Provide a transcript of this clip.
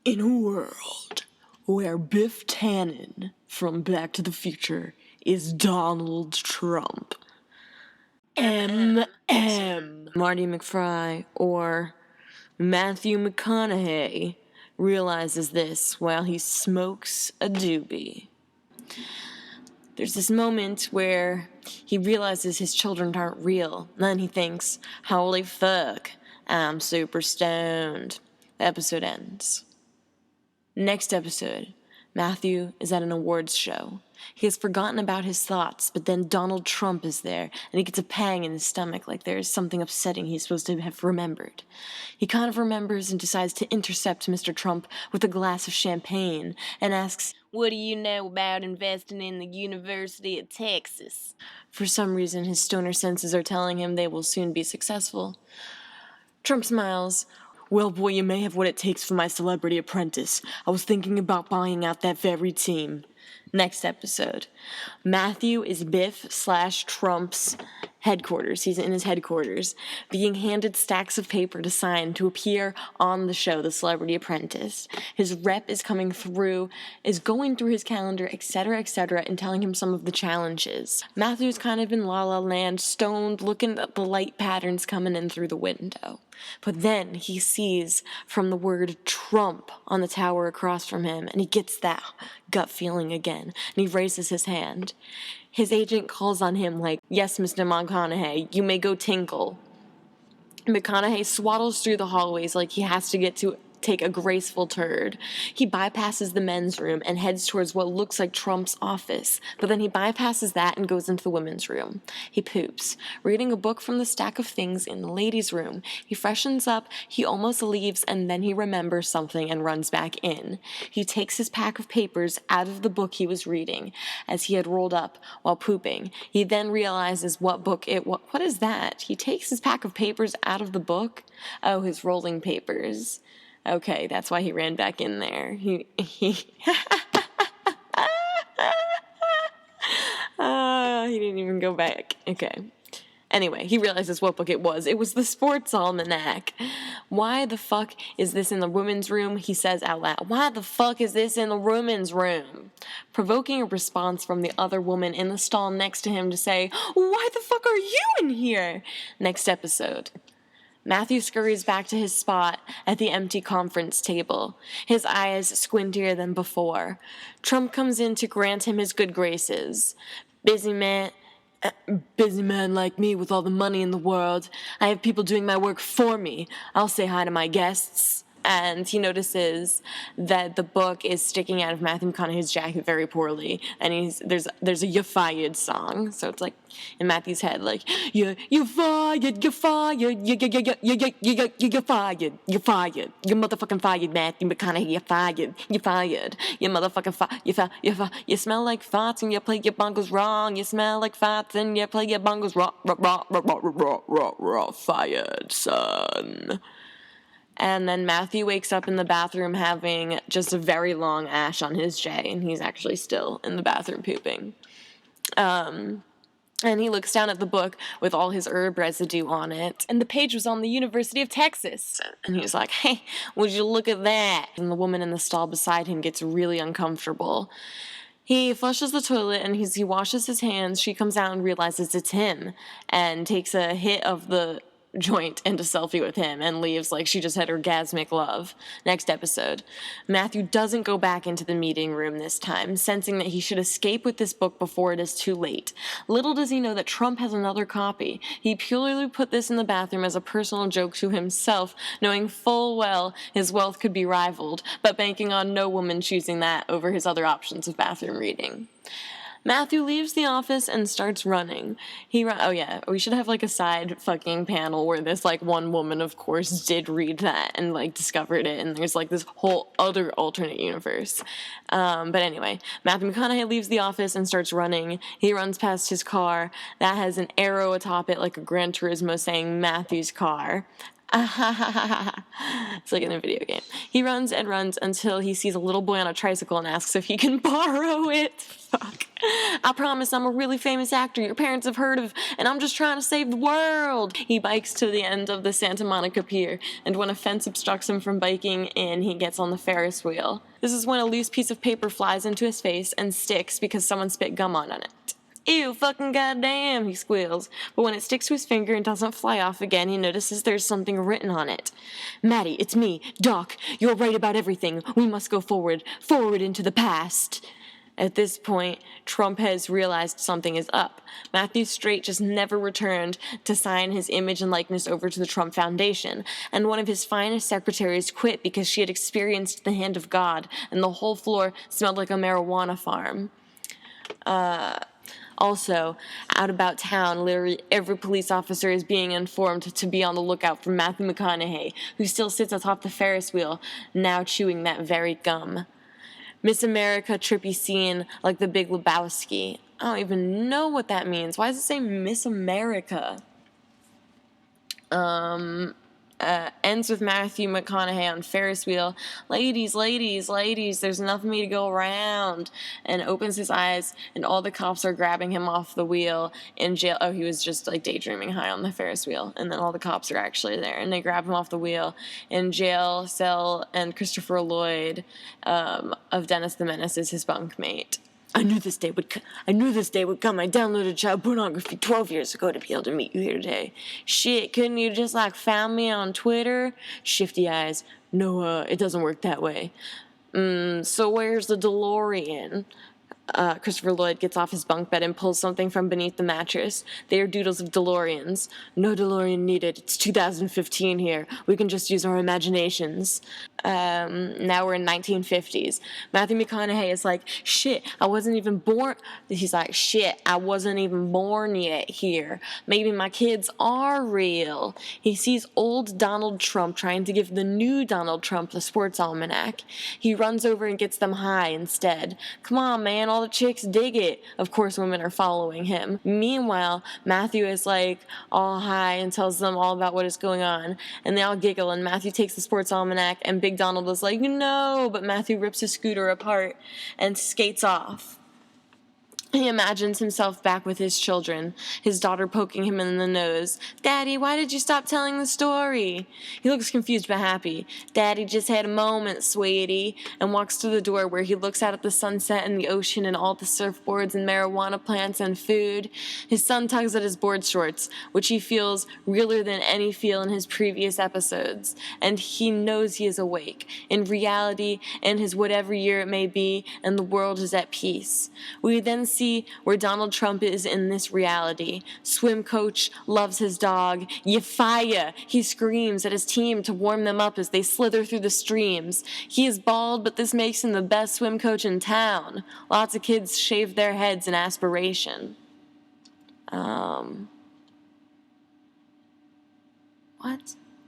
In a world where Biff Tannen from Back to the Future is Donald Trump, Marty McFly or Matthew McConaughey realizes this while he smokes a doobie. There's this moment where he realizes his children aren't real. And then he thinks, holy fuck, I'm super stoned. The episode ends. Next episode, Matthew is at an awards show. He has forgotten about his thoughts, but then Donald Trump is there, and he gets a pang in his stomach like there is something upsetting he's supposed to have remembered. He kind of remembers and decides to intercept Mr. Trump with a glass of champagne and asks, "What do you know about investing in the University of Texas?" For some reason, his stoner senses are telling him they will soon be successful. Trump smiles. "Well, boy, you may have what it takes for my celebrity apprentice. I was thinking about buying out that very team." Next episode. Matthew is Biff/Trump's headquarters. He's in his headquarters, being handed stacks of paper to sign to appear on the show, The Celebrity Apprentice. His rep is going through his calendar, etc., and telling him some of the challenges. Matthew's kind of in La La Land, stoned, looking at the light patterns coming in through the window. But then he sees from the word Trump on the tower across from him, and he gets that gut feeling again, and he raises his hand. His agent calls on him like, "Yes, Mr. McConaughey, you may go tinkle." McConaughey swaddles through the hallways like he has to get to take a graceful turd. He bypasses the men's room and heads towards what looks like Trump's office, but then he bypasses that and goes into the women's room. He poops, reading a book from the stack of things in the ladies' room. He freshens up, he almost leaves, and then he remembers something and runs back in. He takes his pack of papers out of the book he was reading, as he had rolled up while pooping. He then realizes what book it was. What is that? He takes his pack of papers out of the book? Oh, his rolling papers. Okay, that's why he ran back in there. He didn't even go back. Okay. Anyway, he realizes what book it was. It was the sports almanac. "Why the fuck is this in the women's room?" he says out loud. "Why the fuck is this in the women's room?" Provoking a response from the other woman in the stall next to him to say, "Why the fuck are you in here?" Next episode. Matthew scurries back to his spot at the empty conference table, his eyes squintier than before. Trump comes in to grant him his good graces. Busy man like me with all the money in the world. I have people doing my work for me. I'll say hi to my guests." And he notices that the book is sticking out of Matthew McConaughey's jacket very poorly, and there's a "You Fired" song, so it's like in Matthew's head, like you fired, you fired, you fired, you fired, you motherfucking fired, Matthew McConaughey, you fired, you motherfucking fired, you smell like farts and you play your bongos wrong, you smell like farts and you play your bongos wrong, fired, son. And then Matthew wakes up in the bathroom having just a very long ash on his J, and he's actually still in the bathroom pooping. And he looks down at the book with all his herb residue on it, and the page was on the University of Texas. And he's like, "Hey, would you look at that?" And the woman in the stall beside him gets really uncomfortable. He flushes the toilet, and as he washes his hands, she comes out and realizes it's him, and takes a hit of the joint and a selfie with him and leaves like she just had orgasmic love. Next episode. Matthew doesn't go back into the meeting room this time, sensing that he should escape with this book before it is too late. Little does he know that Trump has another copy. He purely put this in the bathroom as a personal joke to himself, knowing full well his wealth could be rivaled, but banking on no woman choosing that over his other options of bathroom reading. Matthew leaves the office and starts running. Oh yeah, we should have like a side fucking panel where this like one woman, of course, did read that and like discovered it, and there's like this whole other alternate universe. But anyway, Matthew McConaughey leaves the office and starts running. He runs past his car that has an arrow atop it like a Gran Turismo saying Matthew's car. It's like in a video game. He runs and runs until he sees a little boy on a tricycle and asks if he can borrow it. Fuck. I promise I'm a really famous actor your parents have heard of, and I'm just trying to save the world. He bikes to the end of the Santa Monica Pier, and when a fence obstructs him from biking in, he gets on the Ferris wheel. This is when a loose piece of paper flies into his face and sticks because someone spit gum on it. Ew, fucking goddamn, he squeals. But when it sticks to his finger and doesn't fly off again, he notices there's something written on it. Maddie, it's me, Doc. You're right about everything. We must go forward into the past. At this point, Trump has realized something is up. Matthew Straight just never returned to sign his image and likeness over to the Trump Foundation, and one of his finest secretaries quit because she had experienced the hand of God, and the whole floor smelled like a marijuana farm. Also, out about town, literally every police officer is being informed to be on the lookout for Matthew McConaughey, who still sits atop the Ferris wheel, now chewing that very gum. Miss America trippy scene like the Big Lebowski. I don't even know what that means. Why does it say Miss America? Ends with Matthew McConaughey on Ferris wheel. Ladies, there's enough of me to go around. And opens his eyes, and all the cops are grabbing him off the wheel in jail. Oh, he was just like daydreaming high on the Ferris wheel. And then all the cops are actually there, and they grab him off the wheel in jail cell. And Christopher Lloyd of Dennis the Menace is his bunkmate. I knew this day would come. I downloaded child pornography 12 years ago to be able to meet you here today. Shit, couldn't you just found me on Twitter? Shifty eyes. No, it doesn't work that way. So where's the DeLorean? Christopher Lloyd gets off his bunk bed and pulls something from beneath the mattress. They are doodles of DeLoreans. No DeLorean needed. It's 2015 here. We can just use our imaginations. Now we're in 1950s. Matthew McConaughey is like, shit, I wasn't even born. He's like, shit, I wasn't even born yet here. Maybe my kids are real. He sees old Donald Trump trying to give the new Donald Trump the sports almanac. He runs over and gets them high instead. Come on, man, all the chicks dig it. Of course, women are following him. Meanwhile, Matthew is all high and tells them all about what is going on. And they all giggle, and Matthew takes the sports almanac, and Big Donald is like, no, but Matthew rips his scooter apart and skates off. He imagines himself back with his children, his daughter poking him in the nose. Daddy, why did you stop telling the story? He looks confused but happy. Daddy just had a moment, sweetie, and walks to the door where he looks out at the sunset and the ocean and all the surfboards and marijuana plants and food. His son tugs at his board shorts, which he feels realer than any feel in his previous episodes, and he knows he is awake, in reality, in his whatever year it may be, and the world is at peace. We then see where Donald Trump is in this reality. Swim coach loves his dog. You fire! He screams at his team to warm them up as they slither through the streams. He is bald, but this makes him the best swim coach in town. Lots of kids shave their heads in aspiration.